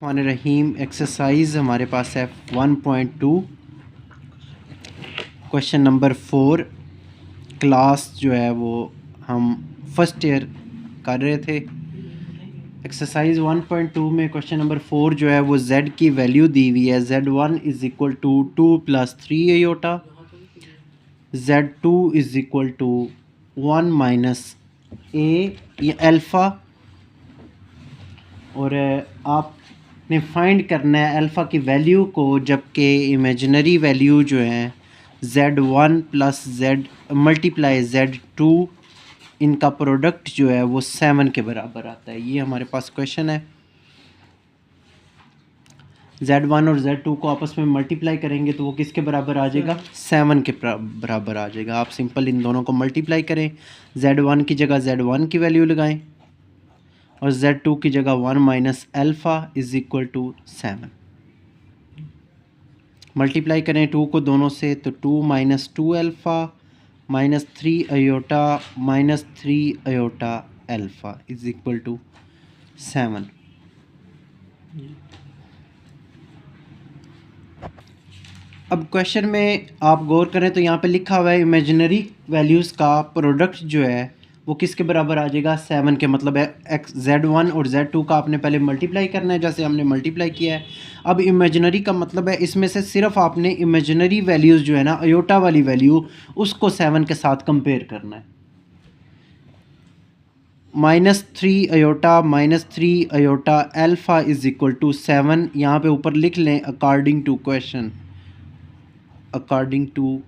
रहीम exercise हमारे पास है 1.2 क्वेश्चन नंबर 4। क्लास जो है वो हम फर्स्ट ईयर कर रहे थे। एक्सरसाइज 1.2 में क्वेश्चन नंबर 4 जो है वो z की वैल्यू दी हुई है। z1 is equal to 2 + 3 iota, z2 is equal to 1 - a या अल्फ़ा। और आपने फाइंड करना है अल्फ़ा की वैल्यू को, जबकि इमेजिनरी वैल्यू जो है z1 + z मल्टीप्लाई z2 इनका प्रोडक्ट जो है वो 7 के बराबर आता है। ये हमारे पास क्वेश्चन है। z1 और z2 को आपस में मल्टीप्लाई करेंगे तो वो किसके बराबर आ जाएगा? 7 के बराबर आ जाएगा। आप सिंपल इन दोनों को मल्टीप्लाई करें। z1 की जगह z1 की वैल्यू लगाएं और z2 की जगह 1 - alpha is equal to 7। Multiply करें 2 को दोनों से तो 2 - 2 अल्फ़ा -3 iota -3 iota alpha is equal to 7। अब क्वेश्चन में आप गौर करें तो यहाँ पे लिखा हुआ है इमेजिनरी वैल्यूज़ का प्रोडक्ट जो है वो किसके बराबर आ जाएगा? 7 के। मतलब है z1 और z2 का आपने पहले मल्टीप्लाई करना है, जैसे हमने मल्टीप्लाई किया है। अब इमेजिनरी का मतलब है इसमें से सिर्फ आपने इमेजिनरी वैल्यूज़ जो है ना, अयोटा वाली वैल्यू, उसको 7 के साथ कंपेयर करना है। -3 iota -3 iota alpha is equal to 7। यहाँ पे ऊपर लिख लें according to question. According to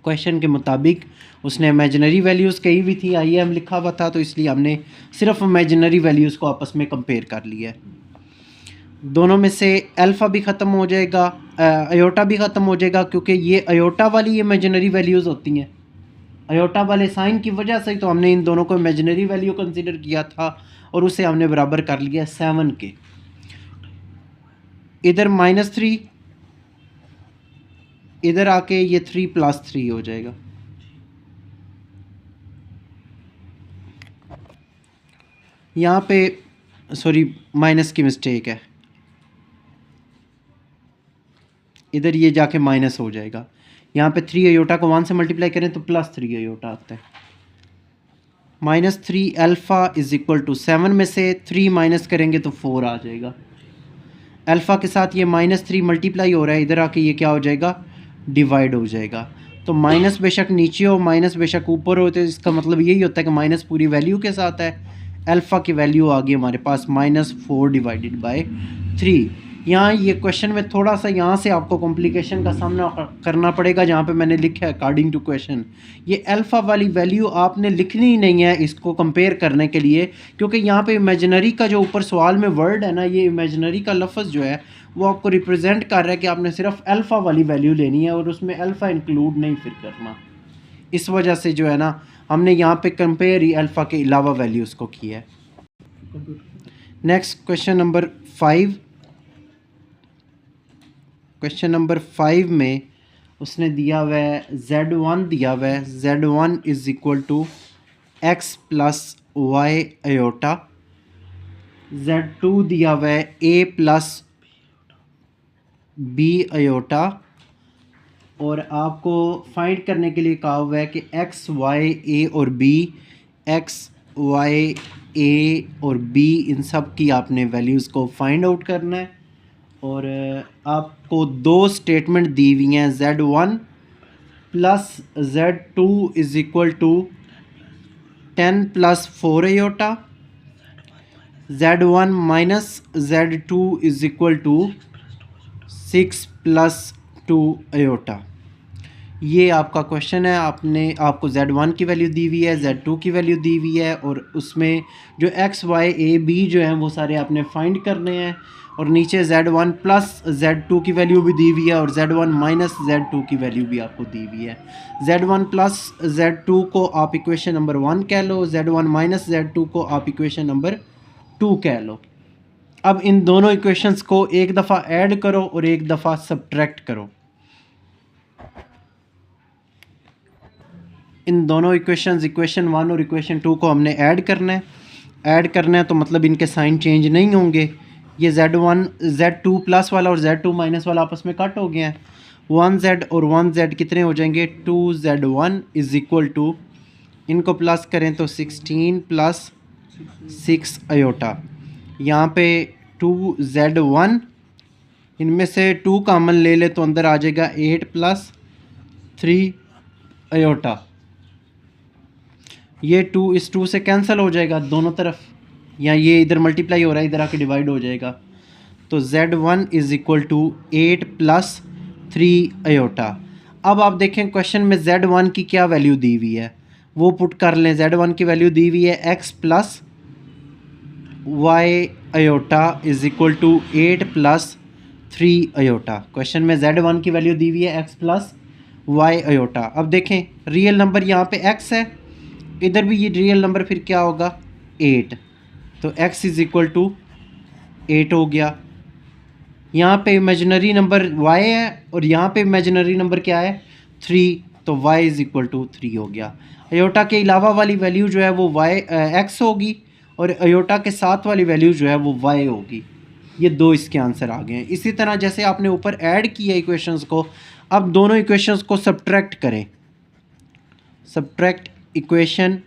question के मुताबिक उसने इमेजिनरी वैल्यूज़ कही भी थी, आई एम लिखा हुआ था, तो इसलिए हमने सिर्फ इमेजिनरी वैल्यूज़ को आपस में कंपेयर कर लिया है। दोनों में से अल्फ़ा भी ख़त्म हो जाएगा, अयोटा भी ख़त्म हो जाएगा, क्योंकि ये अयोटा वाली इमेजिनरी वैल्यूज़ होती हैं। अयोटा वाले साइन की वजह से तो हमने इन दोनों को इमेजिनरी वैल्यू कंसीडर किया था और उसे हमने बराबर कर लिया 7 के। इधर -3, इधर आके ये 3 + 3 हो जाएगा। यहाँ पे सॉरी माइनस की मिस्टेक है, इधर ये जाके माइनस हो जाएगा। यहाँ पे 3 आयोटा को 1 से मल्टीप्लाई करें तो +3 आयोटा आता है। -3 अल्फ़ा इज़ इक्वल टू 7 में से 3 माइनस करेंगे तो 4 आ जाएगा। अल्फ़ा के साथ ये -3 मल्टीप्लाई हो रहा है, इधर आके ये क्या हो जाएगा? डिवाइड हो जाएगा। तो माइनस बेशक नीचे हो, माइनस बेशक ऊपर हो, तो इसका मतलब यही होता है कि माइनस पूरी वैल्यू के साथ है। अल्फ़ा की वैल्यू आ गई हमारे पास -4/3। यहाँ ये क्वेश्चन में थोड़ा सा यहाँ से आपको कॉम्प्लिकेशन का सामना करना पड़ेगा, जहाँ पे मैंने लिखा है अकॉर्डिंग टू क्वेश्चन। ये अल्फ़ा वाली वैल्यू आपने लिखनी ही नहीं है इसको कंपेयर करने के लिए, क्योंकि यहाँ पे इमेजिनरी का जो ऊपर सवाल में वर्ड है ना, ये इमेजिनरी का लफ्ज़ जो है वो आपको रिप्रेजेंट कर रहा है कि आपने सिर्फ अल्फ़ा वाली वैल्यू लेनी है और उसमें अल्फ़ा इंक्लूड नहीं फिर करना। इस वजह से जो है ना, हमने यहाँ पे कंपेयर ही अल्फ़ा के अलावा वैल्यूज़ को किया है। Next question number 5। Question number 5 में उसने दिया हुआ है z1 दिया हुआ है, z1 is equal to x + y iota, z2 दिया हुआ है a + b आयोटा, और आपको फाइंड करने के लिए कहा हुआ है कि x y a और b, x y a और b इन सब की आपने वैल्यूज़ को फाइंड आउट करना है। और आपको दो स्टेटमेंट दी हुई हैं, z1 + z2 is equal to 10 + 4 iota, z1 - z2 is equal to 6 + 2 iota. ये आपका क्वेश्चन है। आपको z1 की वैल्यू दी हुई है, z2 की वैल्यू दी हुई है, और उसमें जो x y a b जो हैं वो सारे आपने फाइंड करने हैं। और नीचे z1 + z2 की वैल्यू भी दी हुई है और z1 - z2 की वैल्यू भी आपको दी हुई है। z1 + z2 को आप इक्वेशन नंबर 1 कह लो, z1 - z2 को आप इक्वेशन नंबर 2 कह लो। अब इन दोनों इक्वेशंस को एक दफ़ा ऐड करो और एक दफ़ा सब्ट्रैक्ट करो। इन दोनों इक्वेशन 1 और इक्वेशन 2 को हमने ऐड करना है। ऐड करना है तो मतलब इनके साइन चेंज नहीं होंगे। ये Z1 Z2 प्लस वाला और Z2 माइनस वाला आपस में कट हो गया है। 1Z और 1Z कितने हो जाएंगे, 2Z1 इज़ इक्वल टू, इनको प्लस करें तो 16 प्लस 6 अयोटा। यहाँ पे 2Z1, इनमें से 2 कॉमन ले ले तो अंदर आ जाएगा 8 प्लस 3 अयोटा। ये 2 इस 2 से कैंसिल हो जाएगा दोनों तरफ, या ये इधर मल्टीप्लाई हो रहा है इधर आके डिवाइड हो जाएगा। तो Z1 is equal to 8 plus 3 iota. अब आप देखें क्वेश्चन में Z1 की क्या वैल्यू दी हुई है वो पुट कर लें। Z1 की वैल्यू दी हुई है x plus y iota is equal to 8 plus 3 iota. Question में Z1 की वैल्यू दी हुई है x प्लस y अयोटा। अब देखें रियल नंबर यहाँ पे x है, इधर भी ये रियल नंबर फिर क्या होगा 8, तो x इज़ इक्वल टू 8 हो गया। यहाँ पे इमेजिनरी नंबर y है और यहाँ पे इमेजिनरी नंबर क्या है 3, तो y इज़ इक्वल टू 3 हो गया। अयोटा के अलावा वाली वैल्यू जो है वो x होगी और अयोटा के साथ वाली वैल्यू जो है वो y होगी। ये दो इसके आंसर आ गए हैं। इसी तरह जैसे आपने ऊपर ऐड किया इक्वेशंस को, अब दोनों इक्वेशंस को सब्ट्रैक्ट करें। Subtract equation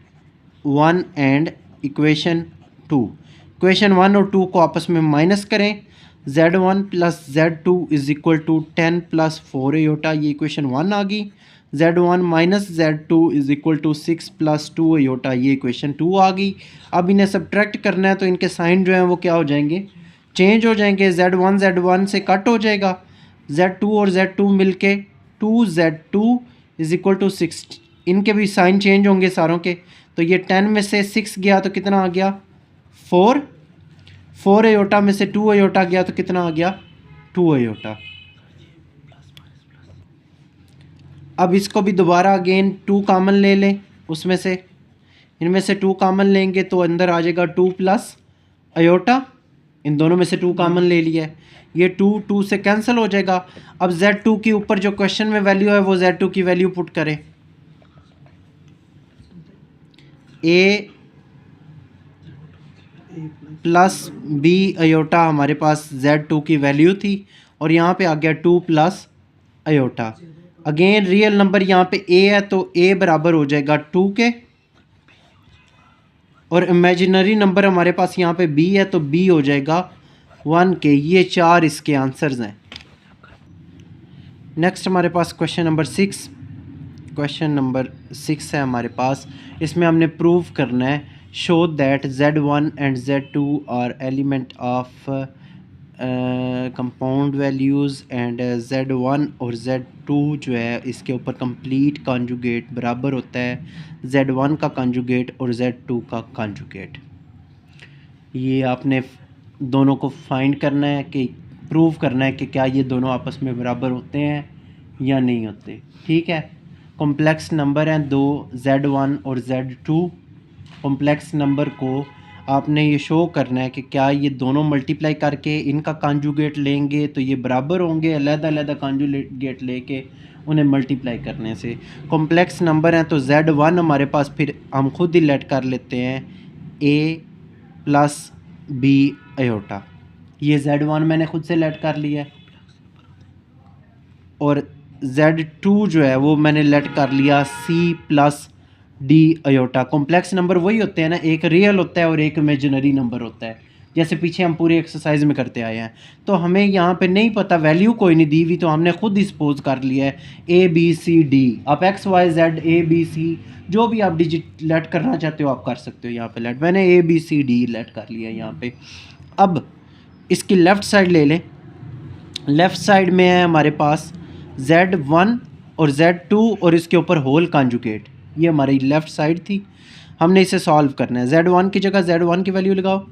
1 and equation 2। Equation 1 और 2 को आपस में माइनस करें। Z1 plus Z2 is equal to 10 plus 4 iota, ये इक्वेशन 1 आ गई। Z1 minus Z2 is equal to 6 plus 2 iota, ये इक्वेशन 2 आ गई। अब इन्हें सब्ट्रैक्ट करना है तो इनके साइन जो हैं वो क्या हो जाएंगे, चेंज हो जाएंगे। Z1 से कट हो जाएगा, Z2 और Z2 मिलके 2Z2 इज़ इक्वल टू 6, इनके भी साइन चेंज होंगे सारों के। तो ये 10 में से 6 गया तो कितना आ गया 4, 4 अयोटा में से 2 अयोटा गया तो कितना आ गया 2 अयोटा। अब इसको भी दोबारा अगेन 2 कॉमन ले लें, उसमें से इनमें से 2 कॉमन लेंगे तो अंदर आ जाएगा 2 प्लस अयोटा, इन दोनों में से 2 कॉमन ले लिया है, ये 2 से कैंसिल हो जाएगा। अब Z2 के ऊपर जो क्वेश्चन में वैल्यू है वो Z2 की वैल्यू पुट करें। A प्लस B अयोटा हमारे पास Z2 की वैल्यू थी और यहाँ पे आ गया 2 plus iota. Again real number यहाँ पे A है तो A बराबर हो जाएगा 2 के, और इमेजिनरी नंबर हमारे पास यहाँ पे B है तो B हो जाएगा 1 के। ये 4 इसके आंसर्स हैं। नेक्स्ट हमारे पास क्वेश्चन नंबर 6। क्वेश्चन नंबर 6 है हमारे पास, इसमें हमने प्रूव करना है show that Z1 and Z2 are element of compound values and Z1 और Z2 जो है इसके ऊपर कंप्लीट कॉन्जुगेट बराबर होता है Z1 का कॉन्जुगेट और Z2 का कॉन्जुगेट। ये आपने दोनों को फाइंड करना है कि प्रूव करना है कि क्या ये दोनों आपस में बराबर होते हैं या नहीं होते। ठीक है, कॉम्प्लेक्स नंबर हैं दो Z1 और Z2। कॉम्प्लेक्स नंबर को आपने ये शो करना है कि क्या ये दोनों मल्टीप्लाई करके इनका कॉन्जुगेट लेंगे तो ये बराबर होंगे, अलग-अलग कॉन्जुगेट लेके उन्हें मल्टीप्लाई करने से। कॉम्प्लेक्स नंबर हैं तो Z1 हमारे पास फिर हम खुद ही लेट कर लेते हैं A प्लस B अयोटा, ये Z1 मैंने खुद से लेट कर लिया है, और Z2 जो है वो मैंने लेट कर लिया C plus D iota. Complex number वही होते हैं ना, एक रियल होता है और एक इमेजिनरी नंबर होता है, जैसे पीछे हम पूरी एक्सरसाइज में करते आए हैं। तो हमें यहाँ पे नहीं पता, वैल्यू कोई नहीं दी हुई, तो हमने खुद ही सपोज कर लिया है ABCD। आप XYZ ABC जो भी आप डिजिट लेट करना चाहते हो आप कर सकते हो। यहाँ पे लेट मैंने ABCD लेट कर लिया यहाँ पे। अब इसकी लेफ़्ट साइड ले लें। लेफ़्ट साइड में है हमारे पास Z1 और Z2 और इसके ऊपर होल कॉन्जुगेट, ये हमारी लेफ़्ट साइड थी। हमने इसे सॉल्व करना है। Z1 की जगह Z1 की वैल्यू लगाओ,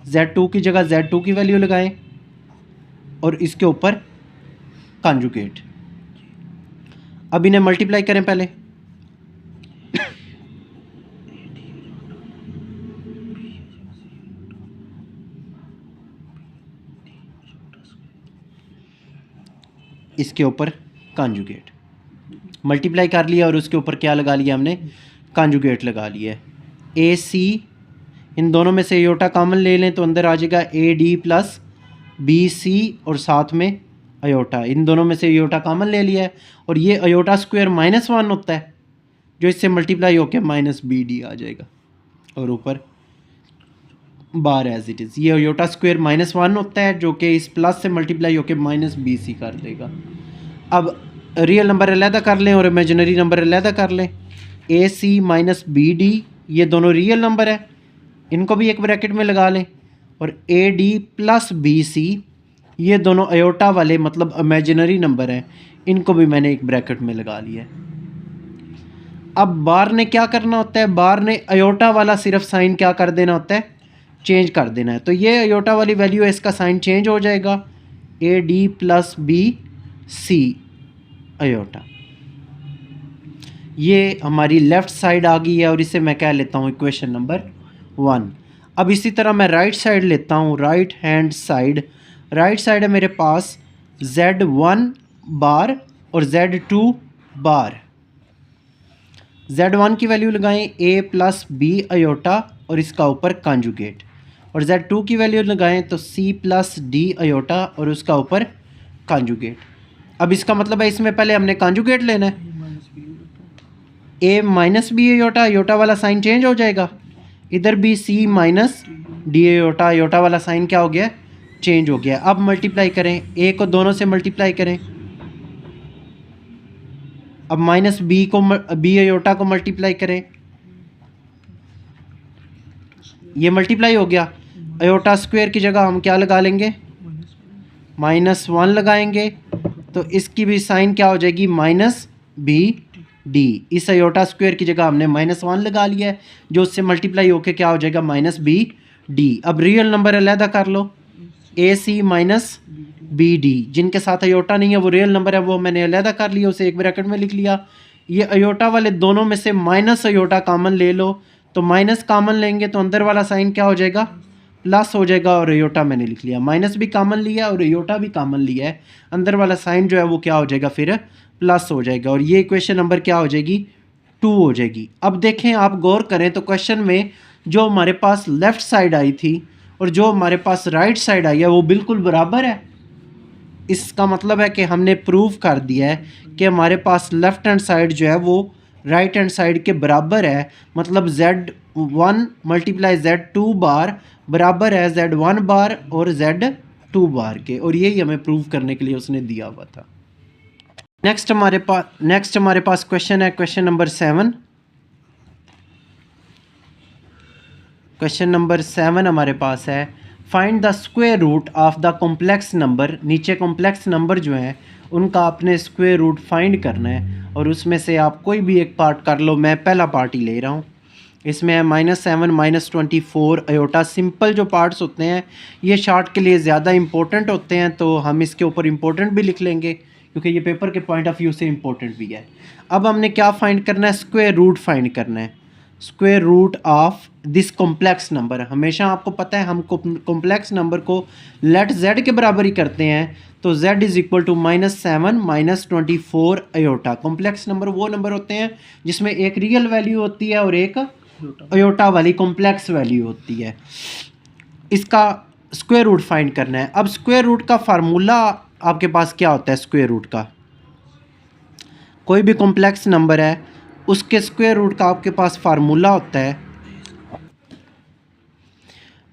Z2 की जगह Z2 की वैल्यू लगाएं और इसके ऊपर कॉन्जुगेट। अब इन्हें मल्टीप्लाई करें पहले। इसके ऊपर कॉन्जुगेट मल्टीप्लाई कर लिया और उसके ऊपर क्या लगा लिया हमने, कॉन्जुगेट लगा लिया है। AC इन दोनों में से अयोटा कॉमन ले लें तो अंदर आ जाएगा A D plus B C और साथ में अयोटा। इन दोनों में से अयोटा कॉमन ले लिया है और ये अयोटा स्क्वायर -1 होता है जो इससे मल्टीप्लाई होकर माइनस बी डी आ जाएगा और ऊपर बार एज इट इज़। ये अयोटा स्क्वायर -1 होता है जो कि इस प्लस से मल्टीप्लाई होकर माइनस बी सी कर देगा। अब रियल नंबर अलहदा कर लें और इमेजिनरी नंबर अलहदा कर लें। ए सी माइनस बी डी ये दोनों रियल नंबर है, इनको भी एक ब्रैकेट में लगा लें। और A D plus B C ये दोनों अयोटा वाले मतलब इमेजिनरी नंबर हैं, इनको भी मैंने एक ब्रैकेट में लगा लिया है। अब बार ने क्या करना होता है, बार ने अयोटा वाला सिर्फ साइन क्या कर देना होता है, चेंज कर देना है। तो ये अयोटा वाली वैल्यू है, इसका साइन चेंज हो जाएगा, A D plus B C iota. ये हमारी लेफ़्ट साइड आ गई है और इसे मैं कह लेता हूँ इक्वेशन नंबर 1। अब इसी तरह मैं राइट साइड लेता हूँ, right hand side. Right side है मेरे पास Z1 बार और Z2 बार। Z1 की वैल्यू लगाएं A प्लस बी अयोटा और इसका ऊपर कॉन्जुगेट, और Z2 की वैल्यू लगाएं तो C प्लस डी अयोटा और उसका ऊपर कॉन्जुगेट। अब इसका मतलब है इसमें पहले हमने कॉन्जुगेट लेना है, A minus B iota, iota वाला साइन चेंज हो जाएगा, इधर भी C minus D iota, iota वाला साइन क्या हो गया, चेंज हो गया। अब मल्टीप्लाई करें, A को दोनों से मल्टीप्लाई करें। अब माइनस बी को बी अयोटा को मल्टीप्लाई करें, ये मल्टीप्लाई हो गया। अयोटा स्क्वायर की जगह हम क्या लगा लेंगे, -1 लगाएंगे, तो इसकी भी साइन क्या हो जाएगी, माइनस बी डी। इस अयोटा स्क्वायर की जगह हमने -1 लगा लिया है जो उससे मल्टीप्लाई होके क्या हो जाएगा, माइनस बी डी। अब रियल नंबर अलहदा कर लो, ए सी माइनस बी डी, जिनके साथ अयोटा नहीं है वो रियल नंबर है, वो मैंने अलहदा कर लिया, उसे एक ब्रैकेट में लिख लिया। ये अयोटा वाले दोनों में से माइनस अयोटा कॉमन ले लो, तो माइनस कॉमन लेंगे तो अंदर वाला साइन क्या हो जाएगा, प्लस हो जाएगा, और अयोटा मैंने लिख लिया। माइनस भी कॉमन लिया और अयोटा भी कॉमन लिया है, अंदर वाला साइन जो है वो क्या हो जाएगा, फिर प्लस हो जाएगा, और ये इक्वेशन नंबर क्या हो जाएगी, 2 हो जाएगी। अब देखें, आप गौर करें तो क्वेश्चन में जो हमारे पास लेफ़्ट साइड आई थी और जो हमारे पास राइट साइड आई है वो बिल्कुल बराबर है। इसका मतलब है कि हमने प्रूव कर दिया है कि हमारे पास लेफ़्ट हैंड साइड जो है वो राइट हैंड साइड के बराबर है, मतलब Z1 मल्टीप्लाई Z2 बार बराबर है Z1 बार और Z2 बार के, और यही हमें प्रूव करने के लिए उसने दिया हुआ था। नेक्स्ट हमारे पास क्वेश्चन है, क्वेश्चन नंबर 7। क्वेश्चन नंबर 7 हमारे पास है, find the square root of the complex number. नीचे कॉम्प्लेक्स नंबर जो हैं उनका आपने स्क्वायर रूट फाइंड करना है, और उसमें से आप कोई भी एक पार्ट कर लो, मैं पहला पार्ट ही ले रहा हूँ। इसमें है -7 -24 अयोटा। सिंपल जो पार्ट्स होते हैं ये शार्ट के लिए ज़्यादा इंपॉर्टेंट होते हैं, तो हम इसके ऊपर इंपॉर्टेंट भी लिख लेंगे क्योंकि ये पेपर के पॉइंट ऑफ व्यू से इंपॉर्टेंट भी है। अब हमने क्या फाइंड करना है, स्क्वायर रूट फाइंड करना है, square root of this complex number. हमेशा आपको पता है हम कॉम्प्लेक्स नंबर को लेट z के बराबर ही करते हैं, तो z is equal to -7 -24 iota. Complex number वो नंबर होते हैं जिसमें एक रियल वैल्यू होती है और एक अयोटा वाली कॉम्प्लेक्स वैल्यू होती है। इसका स्क्वायर रूट फाइंड करना है। अब स्क्वायर रूट का फार्मूला आपके पास क्या होता है, स्क्वायर रूट का कोई भी कॉम्प्लेक्स नंबर है उसके स्क्वायर रूट का आपके पास फार्मूला होता है,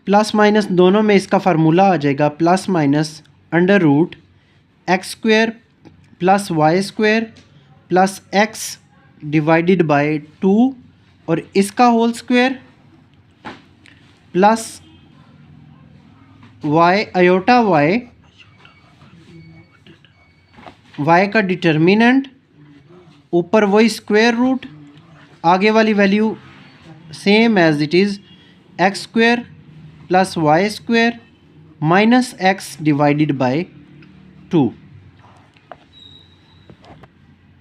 प्लस माइनस दोनों में इसका फार्मूला आ जाएगा, plus minus under root x square plus Y square plus x divided by 2 और इसका whole square plus Y iota Y का डिटर्मिनेंट, ऊपर वही स्क्वायर रूट, आगे वाली value same as it is X square plus Y square minus X divided by 2।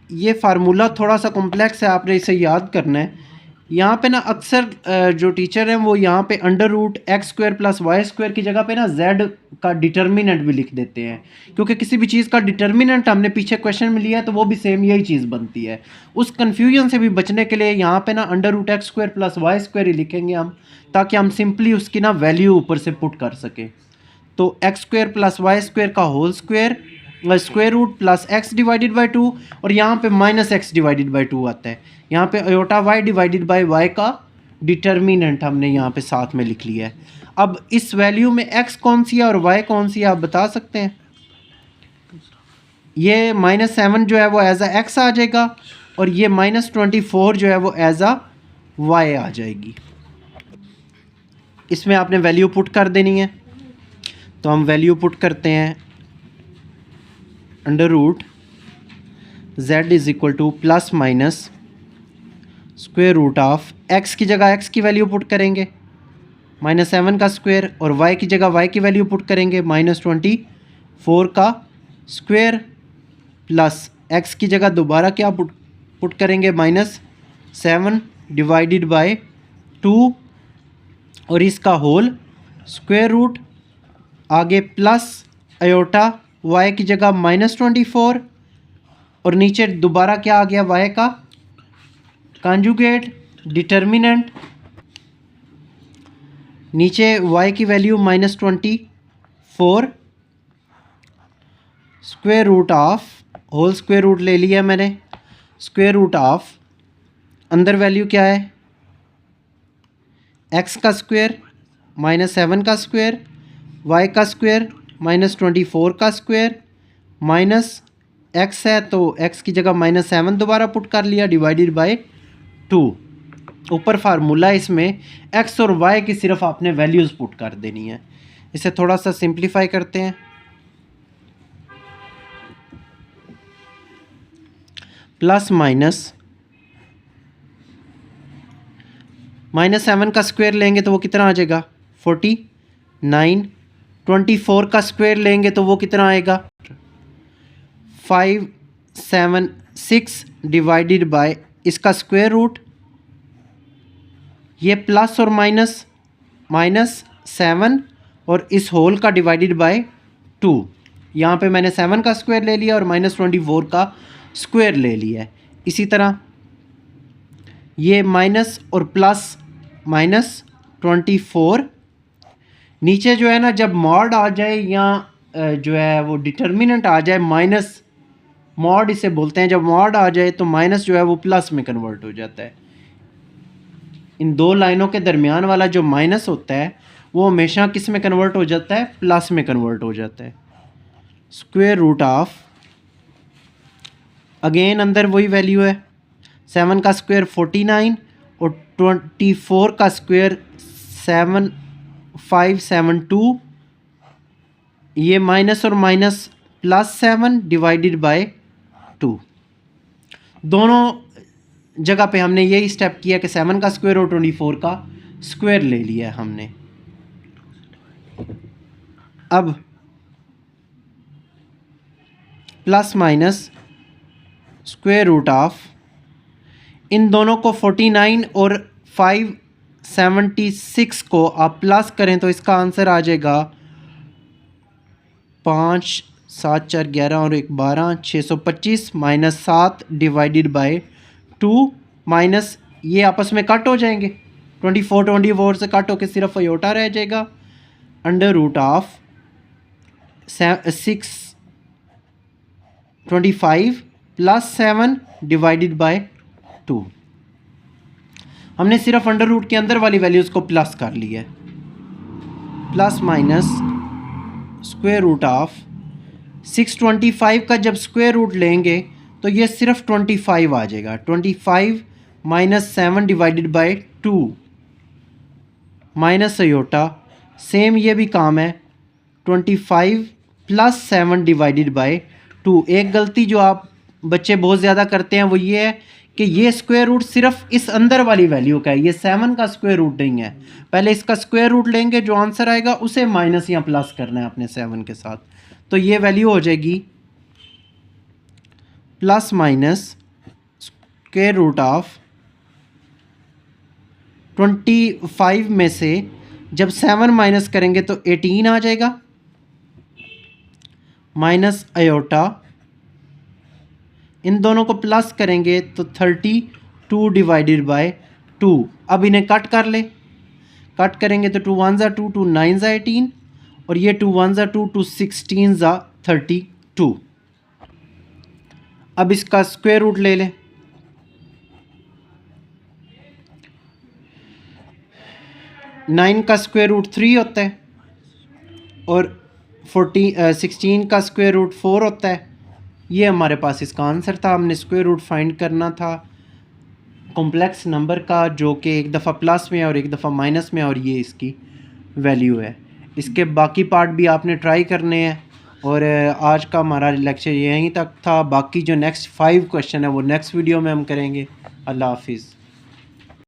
ये formula थोड़ा सा कॉम्प्लेक्स है, आपने इसे याद करना है। यहाँ पे ना अक्सर जो टीचर हैं वो यहाँ पे under root x square plus Y square की जगह पे ना जेड का डिटर्मिनेंट भी लिख देते हैं, क्योंकि किसी भी चीज़ का डिटर्मिनेंट हमने पीछे क्वेश्चन में लिया है तो वो भी सेम यही चीज़ बनती है। उस कन्फ्यूजन से भी बचने के लिए यहाँ पे ना under root x square plus Y square ही लिखेंगे हम, ताकि हम सिंपली उसकी ना वैल्यू ऊपर से पुट कर सकें। तो x square plus Y square का whole square square root plus x divided by 2, और यहाँ पे माइनस एक्स डिवाइडेड बाई 2 आता है। यहाँ पे iota Y divided by Y का डिटर्मिनेंट हमने यहाँ पे साथ में लिख लिया है। अब इस वैल्यू में एक्स कौन सी है और वाई कौन सी है आप बता सकते हैं? ये -7 जो है वो एज आ एक्स आ जाएगा, और ये -24 जो है वो एज आ वाई आ जाएगी। इसमें आपने वैल्यू पुट कर देनी है, तो हम वैल्यू पुट करते हैं under root z is equal to plus minus square root of x की जगह x की वैल्यू पुट करेंगे -7 का स्क्वायर, और y की जगह y की वैल्यू पुट करेंगे -24 का स्क्वायर, प्लस x की जगह दोबारा क्या पुट करेंगे -7 डिवाइडेड बाय 2, और इसका होल स्क्वायर रूट, आगे प्लस अयोटा y की जगह -24, और नीचे दोबारा क्या आ गया y का कॉन्जुगेट डिटर्मिनेंट, नीचे y की value -24 square root of whole square root ले लिया मैंने, स्क्वायर रूट ऑफ अंदर वैल्यू क्या है x का स्क्वायर -7 का स्क्वायर, y का स्क्वायर -24 का स्क्वायर, माइनस x है तो x की जगह -7 दोबारा पुट कर लिया डिवाइडेड बाय 2। ऊपर फार्मूला इसमें x और y की सिर्फ आपने वैल्यूज़ पुट कर देनी है। इसे थोड़ा सा सिंप्लीफाई करते हैं, प्लस माइनस -7 का स्क्वायर लेंगे तो वो कितना आ जाएगा 49, 24 का स्क्वायर लेंगे तो वो कितना आएगा 576 डिवाइडेड बाय इसका स्क्वायर रूट, ये प्लस और -7 और इस होल का डिवाइडेड बाय 2। यहाँ पे मैंने 7 का स्क्वायर ले लिया और -24 का स्क्वायर ले लिया है। इसी तरह ये माइनस और प्लस -24, नीचे जो है ना जब मॉड आ जाए या जो है वो डिटर्मिनेंट आ जाए, माइनस मॉड इसे बोलते हैं, जब मॉड आ जाए तो माइनस जो है वो प्लस में कन्वर्ट हो जाता है। इन दो लाइनों के दरमियान वाला जो माइनस होता है वो हमेशा किस में कन्वर्ट हो जाता है, प्लस में कन्वर्ट हो जाता है। स्क्वायर रूट ऑफ अगेन अंदर वही वैल्यू है, 7 का स्क्वायर 49 और 24 का स्क्वायर 7572, ये माइनस और माइनस +7 डिवाइडेड बाय 2। दोनों जगह पे हमने यही स्टेप किया कि 7 का स्क्वायर और 24 का स्क्वायर ले लिया हमने। अब plus minus square root of इन दोनों को 49 और 576 को आप प्लस करें तो इसका आंसर आ जाएगा 5 7 4 11 और 1 12 625 -7 डिवाइडेड बाय 2, माइनस ये आपस में कट हो जाएंगे, 24 से कट होकर सिर्फ अयोटा रह जाएगा, under root of 625 +7 divided by 2। हमने सिर्फ अंडर रूट के अंदर वाली वैल्यूज़ को प्लस कर लिया है, plus minus square root of 625 का जब स्क्वायर रूट लेंगे तो ये सिर्फ 25 आ जाएगा, 25 -7 divided by 2 minus iota, same ये भी काम है 25 +7 डिवाइडेड बाय 2। एक गलती जो आप बच्चे बहुत ज़्यादा करते हैं वो ये है कि ये स्क्वायर रूट सिर्फ इस अंदर वाली वैल्यू का है, ये 7 का स्क्वायर रूट नहीं है। पहले इसका स्क्वायर रूट लेंगे, जो आंसर आएगा उसे माइनस या प्लस करना है अपने 7 के साथ, तो ये वैल्यू हो जाएगी plus minus square root of 25 में से जब 7 माइनस करेंगे तो 18 आ जाएगा, माइनस आयोटा, इन दोनों को प्लस करेंगे तो 32 डिवाइडेड बाय 2। अब इन्हें कट कर ले, कट करेंगे तो 2 1 ज़ा 2, 2 9 ज़ा 18 और ये 2 1 ज़ा 2, 2 16 ज़ा 32। अब इसका स्क्वायर रूट ले लें, नाइन का स्क्वायर रूट 3 होता है और 16 का स्क्वायर रूट 4 होता है। ये हमारे पास इसका आंसर था। हमने स्क्वायर रूट फाइंड करना था कॉम्प्लेक्स नंबर का, जो कि एक दफ़ा प्लस में और एक दफ़ा माइनस में, और ये इसकी वैल्यू है। इसके बाकी पार्ट भी आपने ट्राई करने हैं। और आज का हमारा लेक्चर यहीं तक था। बाकी जो नेक्स्ट 5 क्वेश्चन है वो नेक्स्ट वीडियो में हम करेंगे। अल्लाह हाफिज़।